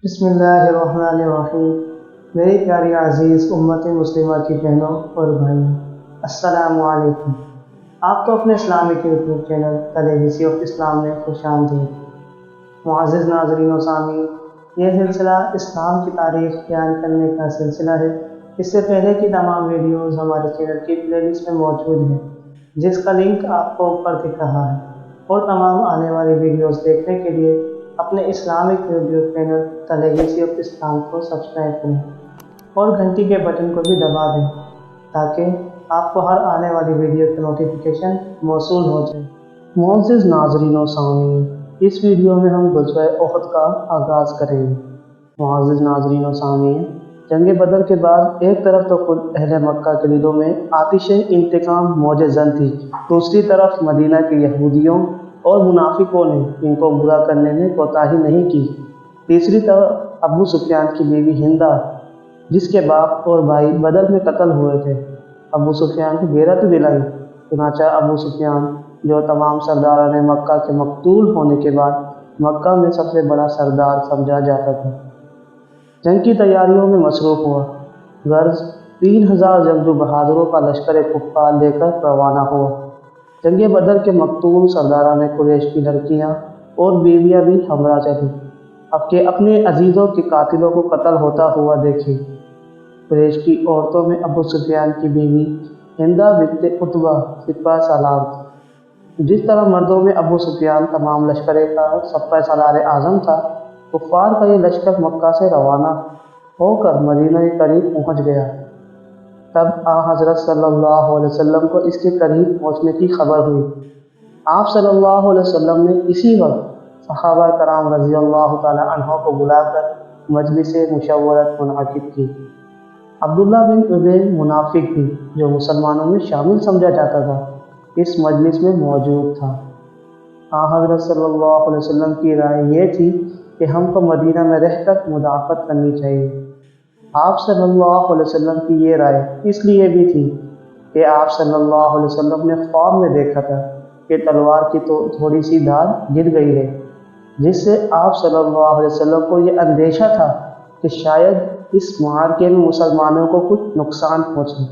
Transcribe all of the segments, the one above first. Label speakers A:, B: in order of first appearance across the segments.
A: بسم اللہ الرحمن الرحیم۔ میری پیاری عزیز امت مسلمہ کی بہنوں اور بھائیوں، السلام علیکم۔ آپ کو اپنے Islamic YouTube channel the legacy of Islam میں خوش آمدید۔ معزز ناظرین و سامعین، یہ سلسلہ اسلام کی تاریخ بیان کرنے کا سلسلہ ہے۔ اس سے پہلے کی تمام ویڈیوز ہمارے چینل کی پلے لسٹ میں موجود ہیں، جس کا لنک آپ کو اوپر دکھ رہا ہے، اور تمام آنے والی ویڈیوز دیکھنے کے لیے اپنے Islamic YouTube channel the legacy of Islam کو سبسکرائب کریں اور گھنٹی کے بٹن کو بھی دبا دیں تاکہ آپ کو ہر آنے والی ویڈیو کی نوٹیفیکیشن موصول ہو جائے۔ معزز ناظرین و سامعین، اس ویڈیو میں ہم غزوہ احد کا آغاز کریں گے۔ معزز ناظرین و سامعین، جنگ بدر کے بعد ایک طرف تو خود اہل مکہ کے دلوں میں آتش انتقام موج زن تھی، دوسری طرف مدینہ کے یہودیوں اور منافقوں نے ان کو برا کرنے میں کوتاہی نہیں کی۔ تیسری طرف ابو سفیان کی بیوی ہندہ، جس کے باپ اور بھائی بدر میں قتل ہوئے تھے، ابو سفیان کو غیرت دلائی۔ چنانچہ ابو سفیان، جو تمام سرداران مکہ کے مقتول ہونے کے بعد مکہ میں سب سے بڑا سردار سمجھا جاتا تھا، جنگ کی تیاریوں میں مصروف ہوا۔ غرض 3000 جنگجو بہادروں کا لشکر کفار لے کر روانہ ہوا۔ جنگ بدر کے مقتول سرداران قریش کی لڑکیاں اور بیویاں بھی ہمراہ چلیں، اب کہ اپنے عزیزوں کے قاتلوں کو قتل ہوتا ہوا دیکھیں۔ قریش کی عورتوں میں ابو سفیان کی بیوی ہندہ بنت عتبہ سپہ سالار تھی۔ جس طرح مردوں میں ابو سفیان تمام لشکر کا سپہ سالار اعظم تھا، کفار کا یہ لشکر مکہ سے روانہ ہو کر مدینہ کے قریب پہنچ گیا۔ تب حضرت صلی اللہ علیہ وسلم کو اس کے قریب پہنچنے کی خبر ہوئی۔ آپ صلی اللہ علیہ وسلم نے اسی وقت صحابہ کرام رضی اللہ تعالیٰ عنہ کو بلا کر مجلس مشاورت منعقد کی۔ عبداللہ بن ابی منافق بھی، جو مسلمانوں میں شامل سمجھا جاتا تھا، اس مجلس میں موجود تھا۔ حضرت صلی اللہ علیہ وسلم کی رائے یہ تھی کہ ہم کو مدینہ میں رہ کر مدافعت کرنی چاہیے۔ آپ صلی اللہ علیہ وسلم کی یہ رائے اس لیے بھی تھی کہ آپ صلی اللہ علیہ وسلم نے خواب میں دیکھا تھا کہ تلوار کی تو تھوڑی سی دھار گر گئی ہے، جس سے آپ صلی اللہ علیہ وسلم کو یہ اندیشہ تھا کہ شاید اس معرکے میں مسلمانوں کو کچھ نقصان پہنچے۔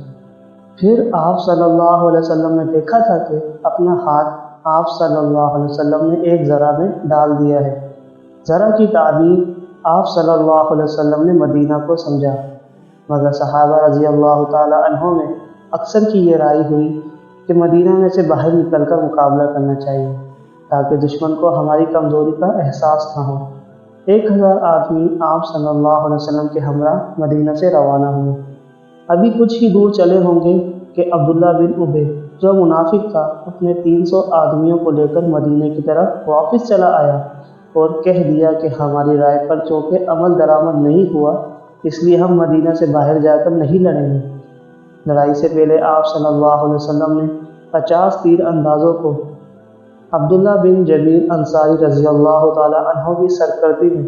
A: پھر آپ صلی اللہ علیہ وسلم نے دیکھا تھا کہ اپنا ہاتھ آپ صلی اللہ علیہ وسلم نے ایک ذرہ میں ڈال دیا ہے۔ ذرہ کی تعبیر آپ صلی اللہ علیہ وسلم نے مدینہ کو سمجھا، مگر صحابہ رضی اللہ تعالیٰ عنہ میں اکثر کی یہ رائے ہوئی کہ مدینہ میں سے باہر نکل کر مقابلہ کرنا چاہیے تاکہ دشمن کو ہماری کمزوری کا احساس نہ ہو۔ 1000 آدمی آپ صلی اللہ علیہ وسلم کے ہمراہ مدینہ سے روانہ ہوئے۔ ابھی کچھ ہی دور چلے ہوں گے کہ عبداللہ بن ابی، جو منافق تھا، اپنے 300 آدمیوں کو لے کر مدینہ کی طرف واپس چلا آیا اور کہہ دیا کہ ہماری رائے پر چونکہ عمل درآمد نہیں ہوا، اس لیے ہم مدینہ سے باہر جا کر نہیں لڑیں گے۔ لڑائی سے پہلے آپ صلی اللہ علیہ وسلم نے 50 تیر اندازوں کو عبداللہ بن جبیر انصاری رضی اللہ تعالیٰ عنہ کی سرکردی میں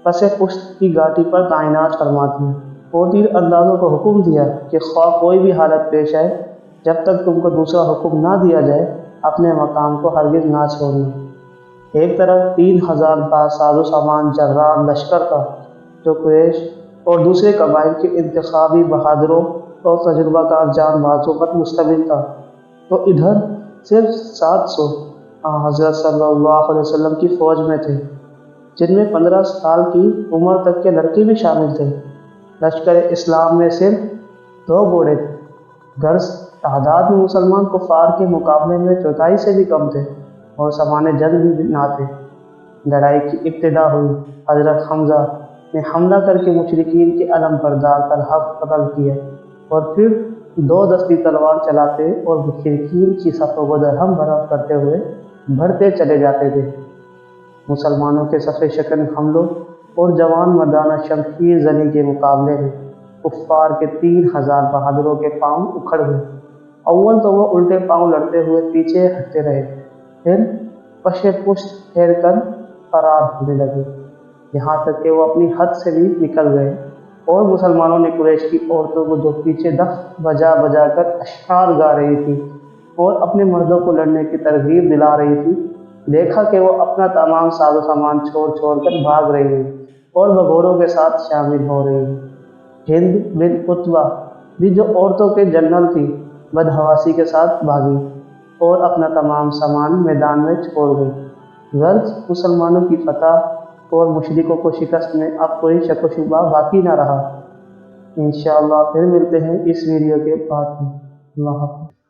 A: پس پشت کی گھاٹی پر تعینات فرما دیا اور تیر اندازوں کو حکم دیا کہ خواہ کوئی بھی حالت پیش آئے، جب تک تم کو دوسرا حکم نہ دیا جائے اپنے مقام کو ہرگز نہ چھوڑنا۔ ایک طرف 3000 ساز و سامان جرار لشکر تھا جو قریش اور دوسرے قبائل کے انتخابی بہادروں اور تجربہ کار جان بازوں پر مشتمل تھا، تو ادھر صرف 700 حضرت صلی اللہ علیہ وسلم کی فوج میں تھے، جن میں 15 سال کی عمر تک کے لڑکے بھی شامل تھے۔ لشکر اسلام میں صرف 2 گھوڑے تھے، غرض تعداد میں مسلمان کفار کے مقابلے میں چوتھائی سے بھی کم تھے اور سامان جنگ بھی نہ تھے۔ لڑائی کی ابتدا ہوئی۔ حضرت حمزہ نے حملہ کر کے مشرکین کے علم بردار طلحہ کو قتل کیا اور پھر 2 دستی تلوار چلاتے اور مشرکین کی صفوں کو درہم برہم کرتے ہوئے بڑھتے چلے جاتے تھے۔ مسلمانوں کے صف شکن حملوں اور جوان مردانہ شمشیر زنی کے مقابلے میں کفار کے 3000 بہادروں کے پاؤں اکھڑ گئے۔ اول تو وہ الٹے پاؤں لڑتے ہوئے پیچھے ہٹتے رہے، پھر پش پشت پھیر کر فرار ہونے لگے، یہاں تک کہ وہ اپنی حد سے بھی نکل گئے، اور مسلمانوں نے قریش کی عورتوں کو جو پیچھے دف بجا بجا کر اشعار گا رہی تھی اور اپنے مردوں کو لڑنے کی ترغیب دلا رہی تھی، دیکھا کہ وہ اپنا تمام ساز و سامان چھوڑ چھوڑ کر بھاگ رہی ہیں۔ اور بگھوڑوں کے ساتھ شامل ہو رہی ہے۔ ہند بن اتبا بھی جو عورتوں کے جنرل تھی، بدحواسی کے ساتھ بھاگی اور اپنا تمام سامان میدان میں چھوڑ گئی۔ غرض مسلمانوں کی فتح اور مشرکوں کو شکست میں اب کوئی شک و شبہ باقی نہ رہا۔ انشاءاللہ پھر ملتے ہیں اس ویڈیو کے بعد میں۔ اللہ حافظ۔